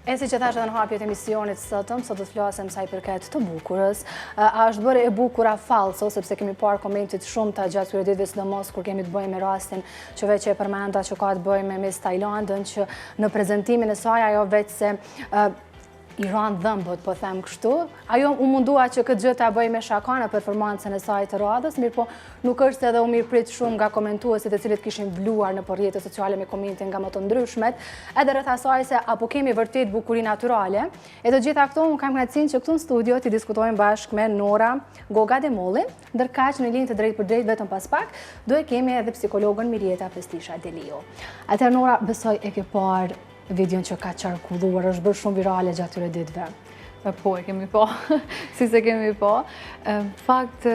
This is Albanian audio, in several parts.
E si që thash edhe në hapjet emisionit sotëm, sot do të flasim sa i përket të bukurës. A është bërë e bukura falso, sepse kemi parë komentit shumë të gjatë këtyre ditëve, sidomos kur kemi të bëjmë me rastin që veç e përmenda që ka të bëjmë me Miss Tajlandën, që në prezentimin e saj ajo veç se i ranë dhëmbët, po them kështu. Ajo u mundua që këtë gjë ta bëj me shaka në performancën e saj të radhës, mirë po nuk është edhe u mirëprit shumë nga komentuesit e cilët kishin vluar në rrjetet sociale me komente nga më të ndryshmet, edhe rreth asaj se apo kemi vërtet bukuri natyrale. E të gjitha këto, unë kam kënaqësinë që këtu në studio t'i diskutojmë bashkë me Nora Goga Demolli, ndërkaq në linjë të drejtë për drejtë vetëm pas pak, do e kemi edhe psikologën Mirjeta Pestisha Delio. Atëherë Nora, besoj e ke parë videon që ka qarkulluar, është bërë shumë virale gjatë këtyre ditëve. Po, e kemi po, si se kemi po. Fakt,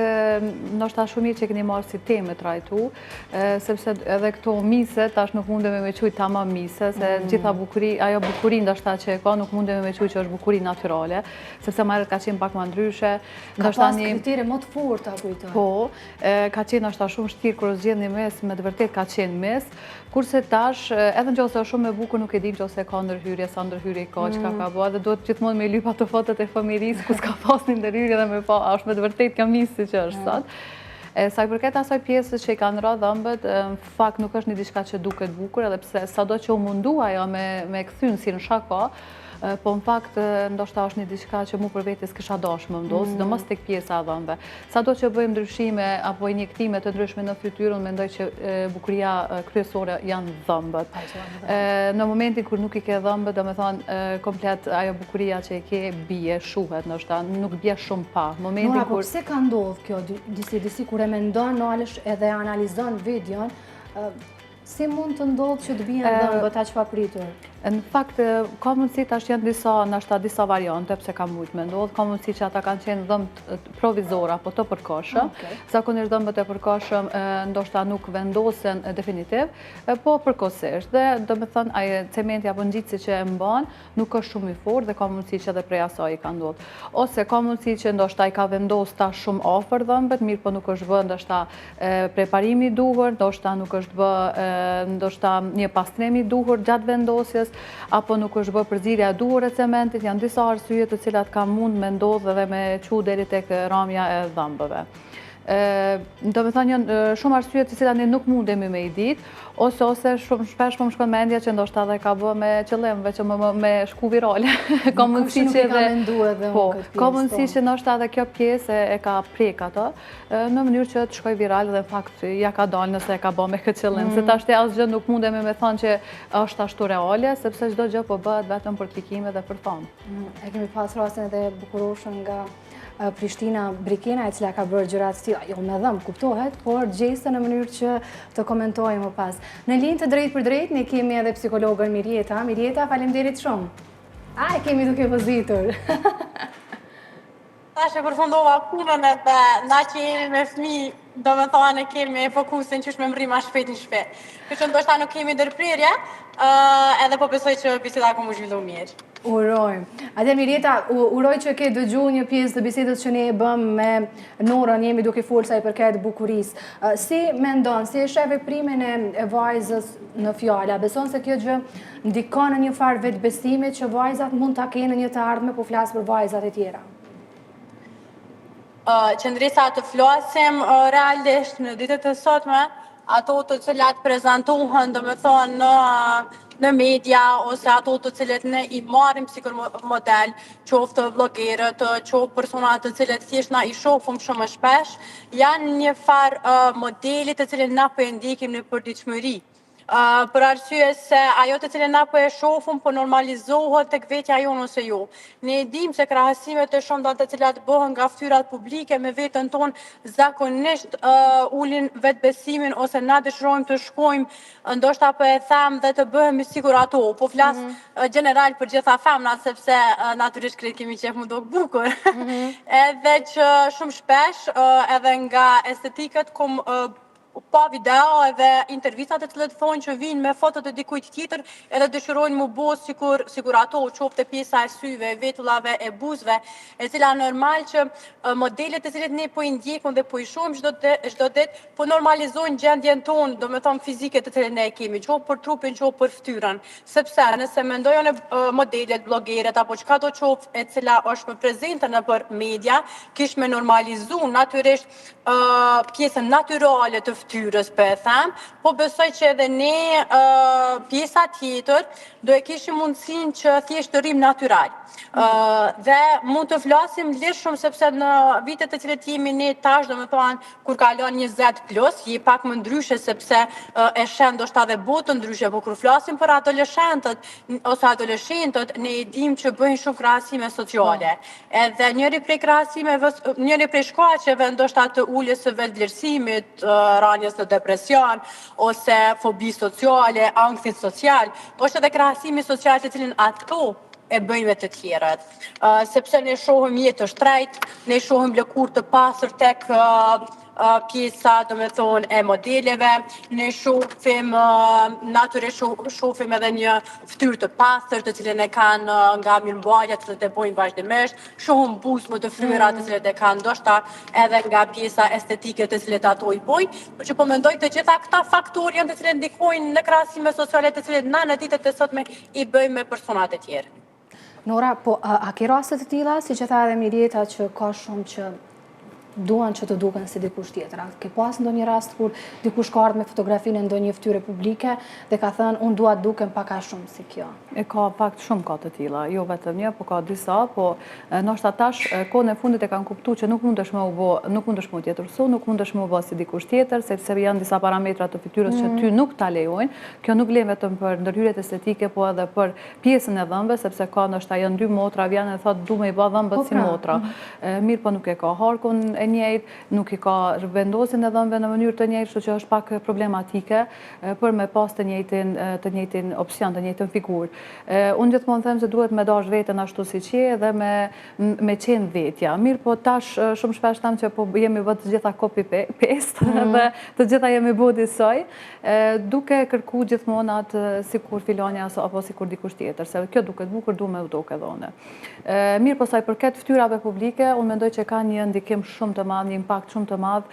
ndoshta shumë mirë që keni marrë si temë të trajtu, sepse edhe këto mise, tash nuk mundemi me qujtë tamam mise, se gjitha bukuri, ajo bukuri ndoshta që e ka, nuk mundemi me qujtë që është bukuri natyrale, sepse marrët ka qenë pak më ndryshe. Ka pas kritere më të forta kujtoj. Po, ka qenë ndoshta shumë shtirë kur zgjedh një mes, me të vërtet ka qenë mes, kurse tash, edhe nëse është shumë e bukur, nuk e dim nëse ka ndërhyrje, sa ndërhyrje ka, çka ka bëu, dhe duhet gjithmonë me lyp ato fotot e fëmijërisë ku s'ka pas një ndërhyrje dhe me pa, është me të vërtet kjo misi që është sot. Sa i përket asaj pjesës që i kanë rënë dhëmbët, në fakt nuk është një diçka që duket bukur, edhe pse sado që u mundua ajo me kthyn si në shaka, po në fakt ndoshta është një diçka që mu për vetes kisha dashur më ndodh, sidomos tek pjesa e dhëmbëve. Sado që bëjmë ndryshime apo injektime të ndryshme në fytyrën, mendoj që bukuria kryesore janë dhëmbët. Në momentin kur nuk i ke dhëmbët, domethënë komplet ajo bukuria që e ke bie, shuhet, ndoshta nuk bie shumë pa. Nora, po pse ka ndodhur kjo? Disi kur e mendon, nalesh edhe analizon videon, si mund të ndodhë që të bien dhëmbët aq papritur? Në fakt, ka mundësi tash janë disa variante, pse ka mujt me ndodhë, ka mundësi që ata kanë qenë dhëmbët provizora, apo të përkohshëm. Zakonisht dhëmbët e përkohshëm ndoshta nuk vendosen definitiv, po përkohësisht. Dhe domethënë ai cementi apo ngjitsi që e mban nuk është shumë i fortë dhe ka mundësi që edhe prej asaj i ka ndodhur. Ose ka mundësi që ndoshta i ka vendos tash shumë afër dhëmbët, mirë po nuk është bë ndoshta preparimi i duhur, ndoshta nuk është bë ndoshta një pastrim i duhur gjatë vendosjes, apo nuk është bërë përzierja e duhur e cementit, janë disa arsye të cilat ka mund me ndodhë dhe me çu deri tek ramja e dhëmbëve. Domethënë janë shumë arsye të cilat ne nuk mundemi me i ditë, ose shumë shpesh më shkon mendja që ndoshta edhe ka bë me qëllim, veç me shku virale. Ka mundësi që ka mundësi që ndoshta edhe kjo pjesë e ka prek ato në mënyrë që të shkoj viral dhe në fakt ja ka dalë nëse e ka bë me këtë qëllim. Se tash asgjë nuk mundemi me thënë që është ashtu reale, sepse çdo gjë po bëhet vetëm për klikime dhe për famë. E kemi pas rastin edhe bukuroshën nga Prishtina Brikena, e cila ka bërë gjërat të tilla, jo me dhëmbë, kuptohet, por gjeste në mënyrë që të komentojmë më pas. Në linjë të drejtë për drejtë ne kemi edhe psikologën Mirjeta. Mirjeta, faleminderit shumë. E kemi duke vëzitur. Tash e përfundova punën edhe na që jemi me fëmijë, domethënë kemi fokusin që është me mri ma shpejt në shpejt. Kështu ndoshta nuk kemi ndërprerje, edhe po besoj që biseda ka më zhvillu mirë. Urojmë. Atëherë Mirjeta, uroj që ke dëgjuar një pjesë të bisedës që ne e bëm me Norën, jemi duke folur sa i përket bukurisë. Si mendon, si e sheh veprimin e vajzës në fjala? Beson se kjo gjë ndikon në një farë vetbesimi që vajzat mund ta kenë në një të ardhme, po flas për vajzat e tjera? Qëndrisa të flasim realisht në ditët e sotme, ato të cilat prezentohen domethënë në media ose ato të cilët ne i marrim si model, qoftë vloggerët, qoftë personat të cilët thjesht na i shohim shumë shpesh, janë një farë modeli të cilën na po e ndjekim në përditshmëri. Për arsye se ajo të cilën na po e shohim po normalizohet tek vetja jonë ose jo. Ne e dim se krahasimet e shumta të cilat bëhen nga fytyrat publike me veten tonë zakonisht ulin vetbesimin ose na dëshirojmë të shkojmë, ndoshta po e them dhe të bëhemi sikur ato, po flas general për gjitha femnat sepse natyrisht krejt kemi qef më dok bukur. Edhe që shumë shpesh edhe nga estetikët kom pa video edhe intervistat e cilët thonë që vinë me fotot e dikujt tjetër edhe dëshirojnë mu bo sikur ato qofte pjesa e syve, e vetullave, e buzëve, e cila normal që modelet e cilët ne po i ndjekun dhe po i shohim çdo ditë, po normalizojnë gjendjen tonë, do me thonë fizike të cilën ne e kemi, qoftë për trupin, qoftë për fytyrën, sepse nëse mendojnë modelet, blogeret apo çka do qoftë e cila është më prezente nëpër media, kish me normalizu natyrisht pjesën natyrale të fytyrës, për e them, po besoj që edhe ne pjesa tjetër do e kishim mundësin që thjesht të rrim natyral. Dhe mund të flasim lirshëm sepse në vitet e cilët jemi ne tash, do me thonë, kur kalon 20+, je pak më ndryshe sepse e shen do shta dhe botën ndryshe, po kur flasim për adoleshentët ose adoleshentët, ne i dim që bëjnë shumë krahasime sociale. Edhe njëri prej shkaqeve ndoshta të uljes së vetvlerësimit, rënies në depresion ose fobi sociale, ankthit social, është edhe krahasimi social të cilin ato e bëjnë me të tjerët. Sepse ne shohim jetë të shtrejt, ne shohim lëkurë të pasër tek pjesa, do me thonë, e modeleve, ne shohim natyrisht shohim edhe një fytyrë të pastër, të cilën e kanë nga mirëmbajtja të cilët e bojnë vazhdimisht, shohim buzë më të fryera të cilët e kanë ndoshta edhe nga pjesa estetike të cilët ato i bojnë, por që po mendoj të gjitha këta faktorë janë të cilët ndikojnë në krahasime sociale të cilët na në ditët e sotme i bëjmë me personat e tjerë. Nora, po a ke raste të tilla, si që tha edhe Mirjeta, që ka shumë që duan që të duken si dikush tjetër? A ke pas ndonjë rast kur dikush ka ardhur me fotografinë e ndonjë fytyre publike dhe ka thënë unë dua të dukem pak a shumë si kjo? E ka fakt shumë ka të tilla, jo vetëm një, po ka disa, po ndoshta tash kohën e fundit e kanë kuptuar që nuk mundesh më u bë, nuk mundesh më tjetërsu, nuk mundesh më u bë si dikush tjetër, sepse janë disa parametra të fytyrës që ty nuk ta lejojnë. Kjo nuk vlen vetëm për ndërhyrjet estetike, po edhe për pjesën e dhëmbëve, sepse ka ndoshta janë dy motra, vjen e thotë du me i bë dhëmbët si motra. Mirë, po nuk e ka harkun e njëjtë, nuk i ka vendosjen e dhëmbëve në mënyrë të njëjtë, kështu që është pak problematike për me pas të njëjtin opsion, të njëjtën figurë. Unë gjithmonë them se duhet me dash veten ashtu siç je dhe me qenë vetja. Mirë, po tash shumë shpesh them që po jemi vë të gjitha copy paste dhe të gjitha jemi body soj, duke kërku gjithmonë atë sikur filonja apo sikur dikush tjetër, se kjo duket bukur, du me u duket dhone. Mirë, po sa i përket fytyrave publike, unë mendoj që ka një ndikim shumë të madh, një impakt shumë të madh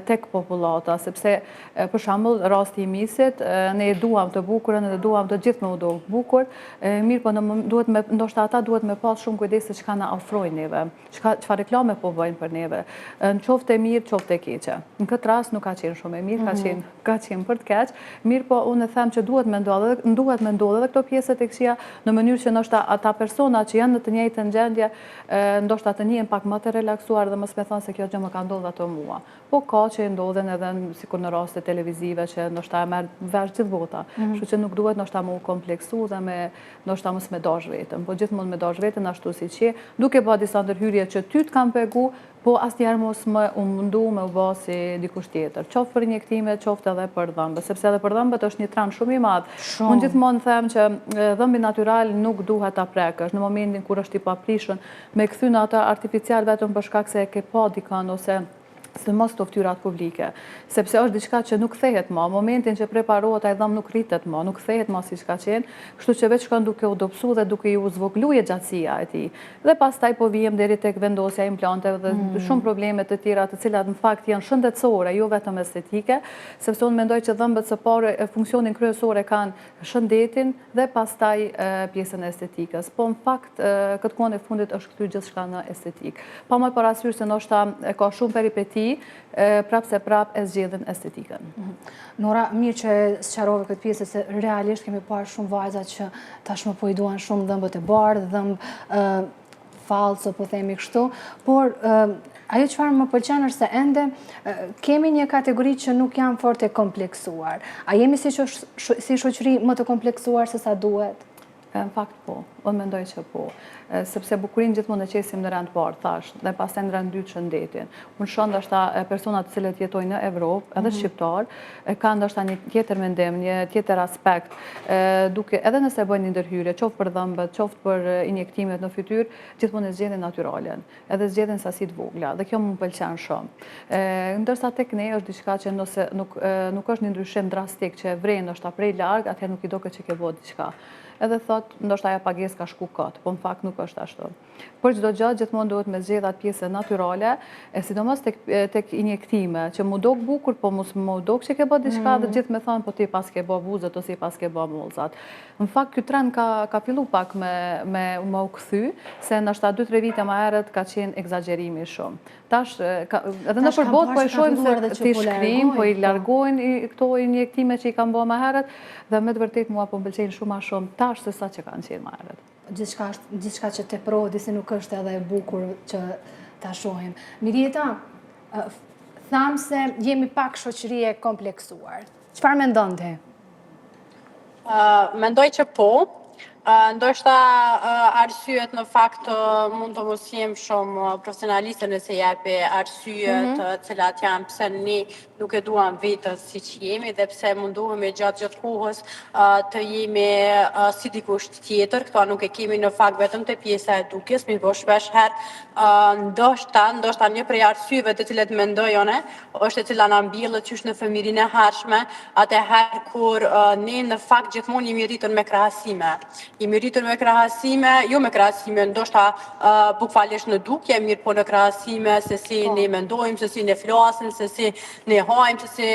tek popullata, sepse për shembull rasti i misit, ne duam të bukurën dhe duam të gjithë me u do bukur, mirë, po ndoshta ata duhet me pas shumë kujdes se çka na ofrojnë neve, çfarë reklame po bëjnë për neve, në qoftë e mirë, qoftë e keqe. Në këtë rast nuk ka qenë shumë e mirë, ka qenë për të keq, mirë, po unë them që duhet me ndodhe edhe këto pjesët e këqija në mënyrë që ndoshta ata persona që janë në të njëjtën gjendje, ndoshta të njihen pak më të relaksuar dhe mos me thonë se kjo gjë më ka ndodhur ato mua. Po ka që ndodhen edhe sikur në raste televizive që ndoshta e merr vesh gjithë bota. Kështu që nuk duhet ndoshta më u kompleksu dhe ndoshta mos me dash veten, po gjithmonë me dash veten ashtu siç je, duke bërë disa ndërhyrje që ty të kanë pegu, po asnjëherë mos më u mundu me u bë si dikush tjetër. Qoftë për injektime, qoftë edhe për dhëmbë, sepse edhe për dhëmbët është një tran shumë i madh. Unë gjithmonë them që dhëmbi natyral nuk duhet ta prekësh në momentin kur është i paprishën, me kthy në atë artificial vetëm për shkak se e ke pa dikën ose së mos të fytyrat publike, sepse është diçka që nuk kthehet më, momentin që preparohet ai dhëmb nuk rritet më, nuk kthehet më siç ka qenë, kështu që veç shkon duke u dobësu dhe duke u zvogluar gjatësia e tij. Dhe pastaj po vijem deri tek vendosja e implanteve dhe shumë probleme të tjera, të cilat në fakt janë shëndetësore, jo vetëm estetike, sepse unë mendoj që dhëmbët së pari funksionin kryesor e kanë shëndetin dhe pastaj pjesën e estetikës. Po në fakt këtë kohën e fundit është kthyer gjithçka në estetik. Pa më parasysh se ndoshta ka shumë peripeti prap se prap e zgjedhin estetikën. Nora, mirë që sqarove këtë pjesë, se realisht kemi parë shumë vajza që tashmë po i duan shumë dhëmbët e bardhë, dhëmbë falso, po themi kështu, por ajo çfarë më pëlqen është se ende kemi një kategori që nuk janë fort e kompleksuar. A jemi si shoqëri më të kompleksuar se sa duhet? Në fakt po, unë mendoj që po. Sepse bukurin gjithmonë e qesim në rend parë, thash, dhe pastaj në rend dytë shëndetin. Unë shoh ndoshta personat të cilët jetojnë në Evropë, edhe shqiptar, kanë ndoshta një tjetër mendim, një tjetër aspekt, duke edhe nëse bëjnë një ndërhyrje, qoftë për dhëmbët, qoftë për injektimet në fytyrë, gjithmonë e zgjedhin natyralen, edhe zgjedhin sasi të vogla, dhe kjo më pëlqen shumë. Ndërsa tek ne është diçka që nëse nuk është një ndryshim drastik që e vren ndoshta prej larg, atëherë nuk i duket që ke bërë diçka. Edhe thot, ndoshta ajo pagesë ka shku kot, po në fakt nuk është ashtu. Por çdo gjë gjithmonë duhet me zgjedh atë pjesën natyrale, e sidomos tek injektime, që mu dok bukur, po mos mu dok që ke bë diçka dhe gjithë me thonë, po ti pas ke bë buzët ose pas ke bë mullzat. Në fakt ky trend ka fillu pak me u kthy, se ndoshta 2-3 vite më herët ka qenë egzagjerimi shumë. Tash edhe në përbot po e shohim se ti shkrim, po i largojnë këto injektime që i kanë bë më herët, dhe me të vërtet mua po m'pëlqejnë shumë më shumë tash se sa që kanë qenë më herët. Gjithçka që te prodhi si nuk është edhe e bukur që ta shohim. Mirjeta, tham se jemi pak shoqëri e kompleksuar. Çfarë mendon ti? Mendoj që po. Ndoshta arsyet në fakt mund të mos jem shumë profesionaliste nëse jepi arsyet të cilat janë pse ne nuk e duam vetës siç jemi dhe pse munduhemi gjatë kohës të jemi si dikush tjetër. Këto nuk e kemi në fakt vetëm te pjesa e dukjes, mirë shpesh herë ndoshta një prej arsyeve të cilat mendoj unë është e cila na mbjellet qysh në fëmijërinë e hershme, atëherë kur ne në fakt gjithmonë jemi rritur me krahasime. Jemi rritur me krahasime, jo me krahasime, ndoshta bukfalisht në dukje, mirë po në krahasime se si ne mendojmë, se si ne flasim, se si ne hajmë, se si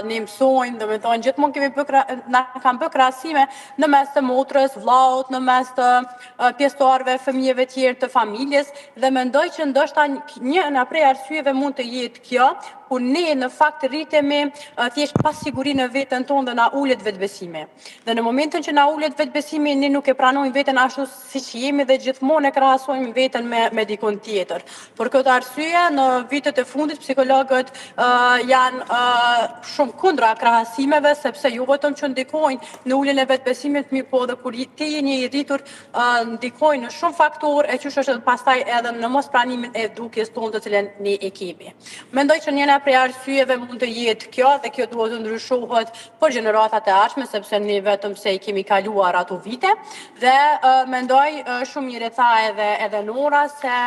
ne mësojmë, dhe me thonë, gjithmonë na kanë bërë krahasime në mes të motrës, vllaut, në mes të pjesëtarëve, fëmijëve tjerë të familjes, dhe mendoj që ndoshta një nga prej arsyeve mund të jetë kjo, ku ne në fakt rritemi thjesht pas sigurinë në veten tonë dhe na ulet vetbesimi. Dhe në momentin që na ulet vetbesimi, ne nuk e pranojmë veten ashtu siç jemi dhe gjithmonë e krahasojmë veten me dikun tjetër. Për këtë arsye, në vitet e fundit psikologët janë shumë kundra krahasimeve, sepse jo vetëm që ndikojnë në uljen e vetbesimit, mirë po dhe kur ti je një i rritur, ndikojnë në shumë faktorë e qysh është pastaj edhe në mospranimin e dukjes tonë të cilën ne e kemi. Mendoj që njëra prej arsyeve mund të jetë kjo dhe kjo duhet të ndryshohet për gjeneratat e ardhshme sepse ne vetëm se i kemi kaluar ato vite dhe mendoj shumë mirë tha edhe Nora se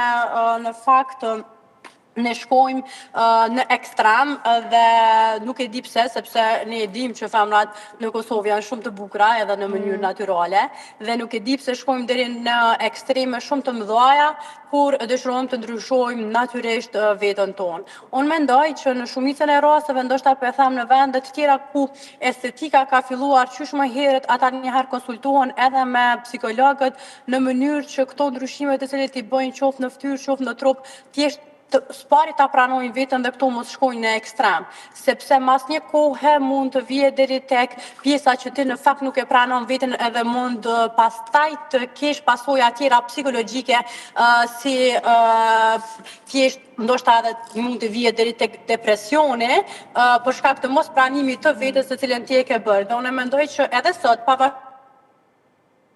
në fakt ne shkojmë në ekstrem dhe nuk e di pse, sepse ne e dim që femrat në Kosovë janë shumë të bukura edhe në mënyrë natyrale dhe nuk e di pse shkojmë deri në ekstreme shumë të mëdha kur dëshirojmë të ndryshojmë natyrisht veten tonë. Unë mendoj që në shumicën e rasteve ndoshta po e them në vende të tjera ku estetika ka filluar qysh më herët, ata njëherë konsultohen edhe me psikologët në mënyrë që këto ndryshime të cilat i bëjnë qoftë në fytyrë, qoftë në trup, thjesht s'pari ta pranojnë vetën dhe këto mos shkojnë në ekstrem, sepse mas një kohe mund të vije deri tek pjesa që ti në fakt nuk e pranon vetën edhe mund pastaj të kesh pasoja tjera psikologjike si thjesht ndoshta edhe mund të vije deri tek depresioni për shkak të mos pranimit të vetës të cilën ti e ke bërë. Dhe unë mendoj që edhe sot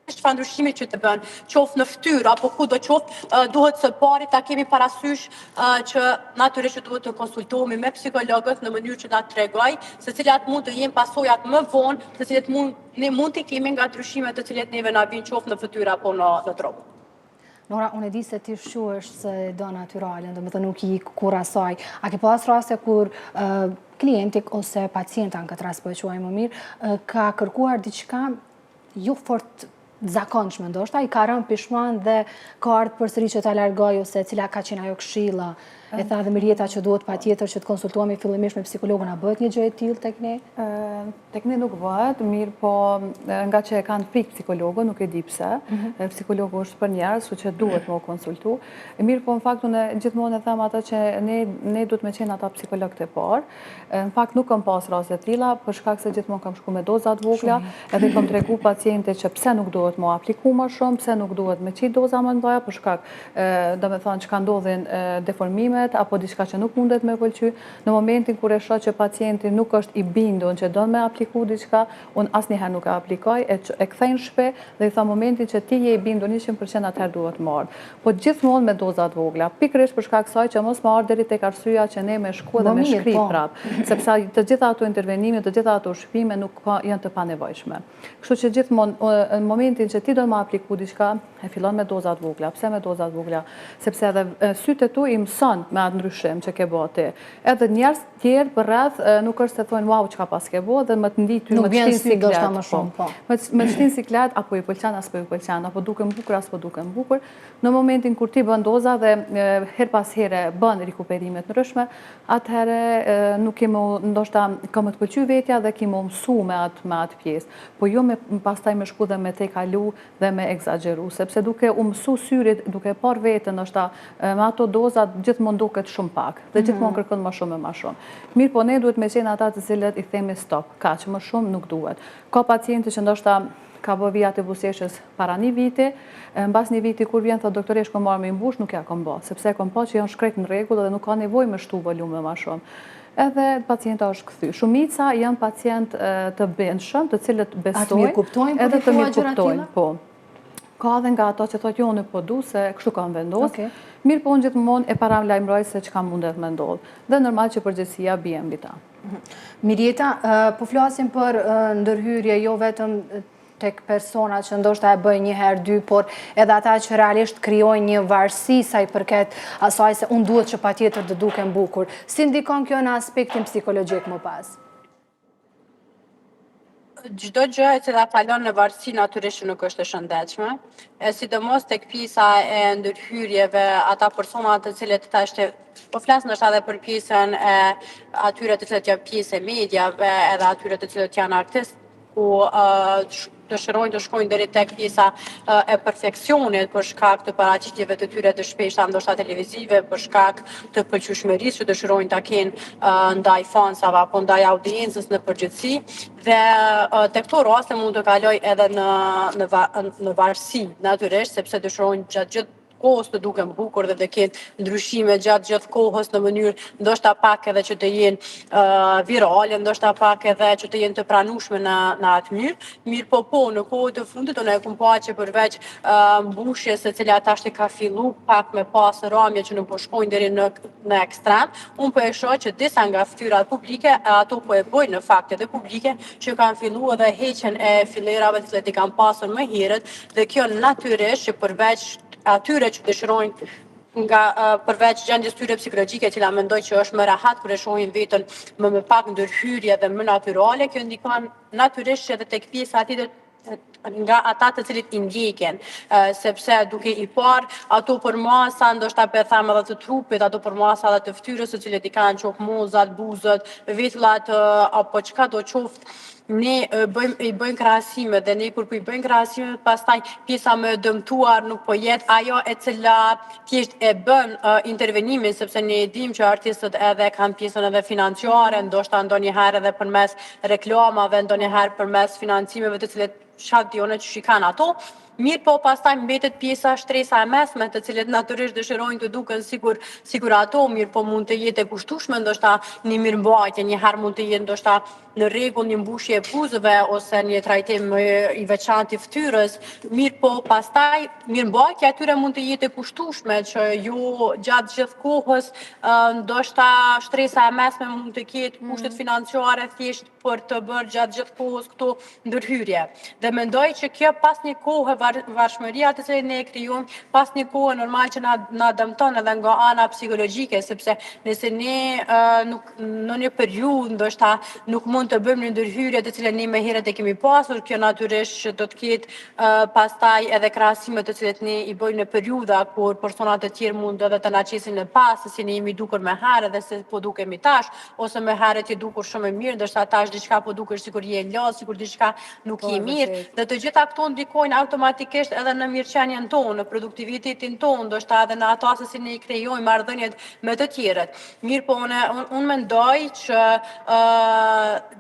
çfarë ndryshimi që të bën, qoftë në fytyrë apo kudo qoftë, duhet së pari ta kemi parasysh që natyrisht duhet të konsultohemi me psikologët në mënyrë që na tregoj se cilat mund të jenë pasojat më vonë, se cilat ne mund të kemi nga ndryshimet të cilat neve na vijnë qoftë në fytyrë apo në trup. Nora, unë e di se ti shuhesh se do natyralen, do me të nuk i kur asaj. A ke pas raste kur klientik ose pacienta në këtë rast po e quaj më mirë, ka kërkuar diçka jo fort zakonshme ndoshta, i ka rënë pishman dhe ka ardhur përsëri që ta largoj ose cila ka qenë ajo këshilla. E tha dhe Mirjeta që duhet patjetër që të konsultohemi fillimisht me psikologun, a bëhet një gjë e tillë tek ne? Tek ne nuk bëhet, mirë po nga që e kanë frikë psikologu, nuk e di pse. Psikologu është për njerëz, kështu që duhet me u konsultu. Mirë po në fakt unë gjithmonë e them atë që ne duhet me qenë ata psikologët e parë. Në fakt nuk kam pas raste të tilla, për shkak se gjithmonë kam shku me doza të vogla, edhe kam tregu pacientit që pse nuk duhet me apliku më shumë, pse nuk duhet me qit doza më të mëdha, për shkak domethënë çka ndodhin deformime përmet, apo diçka që nuk mundet me pëlqy, në momentin kur e shoh që pacienti nuk është i bindur që don me apliku diçka, unë asnjëherë nuk e aplikoj, e kthej në shtëpi dhe i them momentin që ti je i bindur 100% atëherë duhet marr. Po gjithmonë me doza të vogla, pikërisht për shkak kësaj që mos marr deri tek arsyeja që ne me shku dhe me shkrit prap, sepse të gjitha ato intervenime, të gjitha ato shpime nuk janë të panevojshme. Kështu që gjithmonë në momentin që ti do më apliku diçka, e fillon me dozat vogla. Pse me dozat vogla? Sepse edhe sytë e tu i mëson me atë ndryshim që ke bërë ti. Edhe njerëz tjerë për rreth nuk është se thonë wow çka pas ke bërë dhe më të ndi ty më të shtin siklet. Më shumë, po. Më shtin siklet apo i pëlqen as po i pëlqen, apo duke bukur as po duke bukur. Në momentin kur ti bën doza dhe her pas here bën rikuperime të ndryshme, atëherë nuk ke më ndoshta ka më të pëlqy vetja dhe ke më mësu me atë pjesë. Po jo me pastaj me shku dhe me te kalu dhe me egzageru, sepse duke u mësu syrit, duke par vetën, ndoshta me ato doza gjithmonë duket shumë pak dhe gjithmonë kërkon më shumë e më shumë. Mirë, po ne duhet me qenë ata të cilët i themi stop, kaq më shumë nuk duhet. Ka pacientë që ndoshta ka bë vijat e buzëqeshjes para një viti, mbas një viti kur vjen thotë doktoresh kom marrë me mbush, nuk ja kom bë, sepse kom pa që janë shkrejt në rregull dhe nuk ka nevojë me shtu volume më shumë. Edhe pacienta është kthy. Shumica janë pacient të bindshëm, të cilët besojnë edhe të mirë kuptojnë, po. Ka edhe nga ato që thotë jo unë po du se kështu kam vendosur. Mirë, po unë gjithmonë e paralajmëroj se çka mundet me ndodh. Dhe normal që përgjegjësia bie mbi ta. Mirjeta, po flasim për ndërhyrje jo vetëm tek persona që ndoshta e bëjnë një herë dy, por edhe ata që realisht krijojnë një varësi sa i përket asaj se unë duhet që patjetër të dukem bukur. Si ndikon kjo në aspektin psikologjik më pas? Çdo gjë e cila kalon në varësi natyrisht nuk është e shëndetshme, sidomos tek pjesa e ndërhyrjeve, ata persona të cilët thashë po flas ndoshta edhe për pjesën e atyre të cilët janë pjesë e mediave, edhe atyre të cilët janë artistë, ku dëshirojnë të shkojnë deri tek pjesa e perfeksionit për shkak të paraqitjeve të tyre të shpeshta ndoshta televizive, për shkak të pëlqyeshmërisë që dëshirojnë ta kenë ndaj fansave apo ndaj audiencës në përgjithësi dhe tek këto raste mund të kaloj edhe në varësi natyrisht sepse dëshirojnë gjatë kohës të duken bukur dhe të kenë ndryshime gjatë gjithë kohës në mënyrë ndoshta pak edhe që të jenë virale, ndoshta pak edhe që të jenë të pranueshme në atë mënyrë. Mirë po në kohët e fundit unë e kam pa që përveç mbushjes e cila tash ka fillu pak me pas ramje që nuk po shkojnë deri në ekstrem, unë po e shoh që disa nga fytyrat publike ato po e bojnë në fakt edhe publike që kanë filluar edhe heqjen e fillerave që i kanë pasur më herët dhe kjo natyrisht që përveç atyre që dëshirojnë nga përveç gjendjes tyre psikologjike, cila mendoj që është më rehat kur e shohin veten më pak ndërhyrje dhe më natyrale, kjo ndikon natyrisht edhe tek pjesa tjetër nga ata të cilët i ndjeken, sepse duke i parë ato përmasa, ndoshta pe them edhe të trupit, ato përmasa edhe të fytyrës së cilët i kanë qoftë mozat, buzët, vetullat apo çka do qoftë, ne i bëjmë krahasime dhe ne kur po i bëjmë krahasime pastaj pjesa më e dëmtuar nuk po jetë ajo e cila thjesht e bën intervenimin sepse ne e dimë që artistët edhe kanë pjesën edhe financiare, ndoshta ndonjëherë edhe përmes reklamave, ndonjëherë përmes financimeve të cilët shadione që shikan ato. Mirë po pastaj mbetet pjesa shtresa e mesme të cilët natyrisht dëshirojnë të duken sikur ato, mirë po mund të jetë e kushtueshme, ndoshta një mirëmbajtje, një herë mund të jetë ndoshta në rregull një mbushje e buzëve ose një trajtim i veçantë i fytyrës, mirë po pastaj mirëmbajtja e tyre mund të jetë e kushtueshme që jo gjatë gjithë kohës ndoshta shtresa e mesme mund të ketë kushtet financiare thjesht për të bërë gjatë gjithë kohës këto ndërhyrje. Dhe mendoj që kjo pas një kohë varshmëria të cilën ne e krijojmë, pas një kohë normal që na dëmton edhe nga ana psikologjike, sepse nëse ne në një periudhë ndoshta nuk mund të bëjmë një ndërhyrje të cilën ne më herët e kemi pasur, kjo natyrisht që do të ketë pastaj edhe krahasime të cilët ne i bëjmë në periudha kur persona të tjerë mund edhe të na qesin në pas, se ne jemi dukur më herë dhe se po dukemi tash, ose më herët je dukur shumë e mirë, ndoshta tash diçka po dukesh sikur je lodh, sikur diçka nuk je mirë, dhe të gjitha këto ndikojnë automatikisht edhe në mirëqenien tonë, në produktivitetin tonë, ndoshta edhe në ato se si ne i krijojmë marrëdhëniet me të tjerët. Mirë po unë mendoj që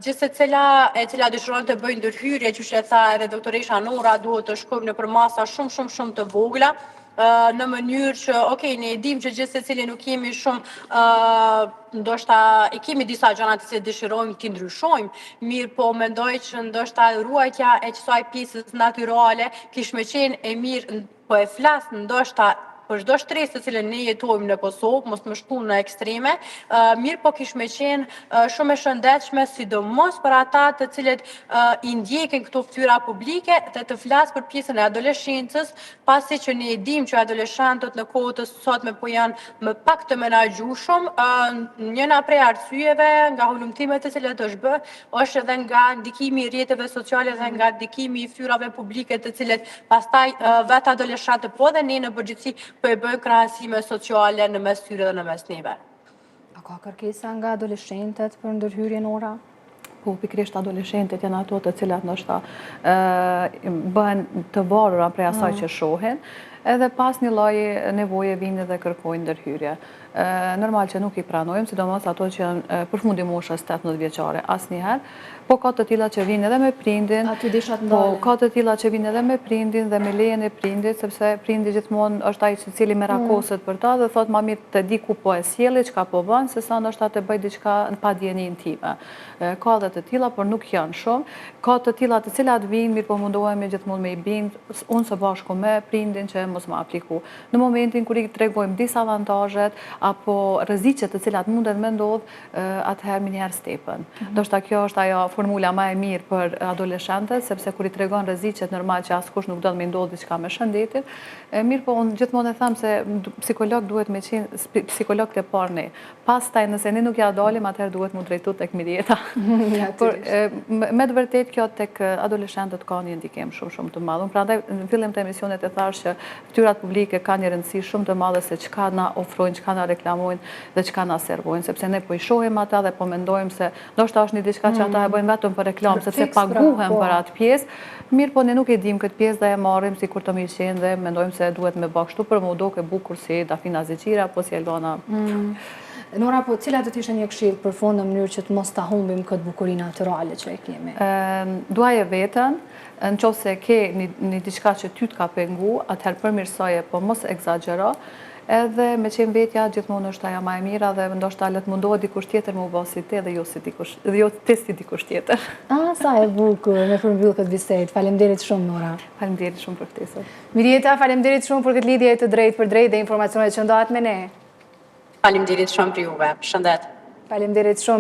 gjithë e cila dëshiron të bëjë ndërhyrje, që e tha edhe doktoresha Nora, duhet të shkojmë në përmasa shumë të vogla, në mënyrë që, okej, ne e dim që gjithë se cili nuk jemi shumë, ndoshta e kemi disa gjëra të cilat dëshirojmë t'i ndryshojmë, mirë po mendoj që ndoshta ruajtja e kësaj pjesës natyrale kish me qenë e mirë, po e flas ndoshta për çdo shtresë të cilën ne jetojmë në Kosovë, mos më shku në ekstreme, mirë po kish me qenë shumë e shëndetshme, sidomos për ata të cilët i ndjekin këto fytyra publike dhe të flas për pjesën e adoleshencës, pasi që ne e dim që adoleshentët në kohët e sotme po janë më pak të menaxhueshëm, njëna prej arsyeve nga hulumtimet të cilat është bë, është edhe nga ndikimi i rrjeteve sociale dhe nga ndikimi i fytyrave publike të cilët pastaj vetë adoleshentët po dhe ne në përgjithësi po e bëjmë krahasime sociale në mes tyre dhe në mes neve. A ka kërkesa nga adoleshentët për ndërhyrje Nora? Po, pikërisht adoleshentët janë ato të cilat ndoshta bëhen të varura prej asaj që shohin, edhe pas një lloj nevoje vinë dhe kërkojnë ndërhyrje. Normal që nuk i pranojmë, sidomos ato që janë përfundi moshës 18 vjeçare, asnjëherë, po ka të tilla që vinë edhe me prindin. Aty dishat Po, ndalen. ka të tilla që vinë edhe me prindin dhe me lejen e prindit, sepse prindi gjithmonë është ai i cili merakoset për ta dhe thot ma mirë të di ku po e sjelli, çka po bën, sesa ndoshta të bëj diçka pa dieni intime. Ka edhe të tilla, por nuk janë shumë. Ka të tilla të cilat vinë, mirë po mundohemi gjithmonë me i bind, unë së bashku me prindin që mos më apliku. Në momentin kur i tregojmë disa avantazhet apo rreziqet të cilat mundet me ndodh, atëherë minjëherë stepen. Ndoshta kjo është ajo formula më e mirë për adoleshentët, sepse kur i tregon rreziqet normal që askush nuk do të më ndodh diçka me shëndetin. Mirë po unë gjithmonë e them se psikolog duhet me qenë psikolog të parë ne. Pastaj nëse ne nuk ja dalim, atëherë duhet mu drejtu tek mjedieta. Por me të vërtetë kjo tek adoleshentët ka një ndikim shumë të madh. Unë prandaj në fillim të emisionit e thash që fytyrat publike kanë një rëndësi shumë të madhe se çka na ofrojnë, çka na reklamojnë dhe çka na servojnë, sepse ne po i shohim ata dhe po mendojmë se ndoshta është një diçka që ata e bëjnë vetëm për reklam, sepse paguhen për atë pjesë. Mirë, po ne nuk e dim këtë pjesë dhe e marrim sikur të mirë qenë dhe mendojmë se duhet me bë kështu për mu duke bukur si Dafina Zeqira apo si Elona. Nora, po cilat do të ishte një këshill për fond në mënyrë që të mos ta humbim këtë bukurinë natyrale që e kemi? Duaje veten, nëse ke një diçka që ty të ka pengu, atëherë përmirësoje, po mos egzagjero. Edhe me qenë vetja gjithmonë është ajo më e mira dhe ndoshta le të mundohet dikush tjetër më u bë si te dhe jo si dikush tjetër. Sa e bukur me përmbyll këtë bisedë. Faleminderit shumë Nora. Faleminderit shumë për ftesën. Mirjeta, faleminderit shumë për këtë lidhje të drejtë për drejtë dhe informacionet që ndohet me ne. Faleminderit shumë për juve. Shëndet. Faleminderit shumë.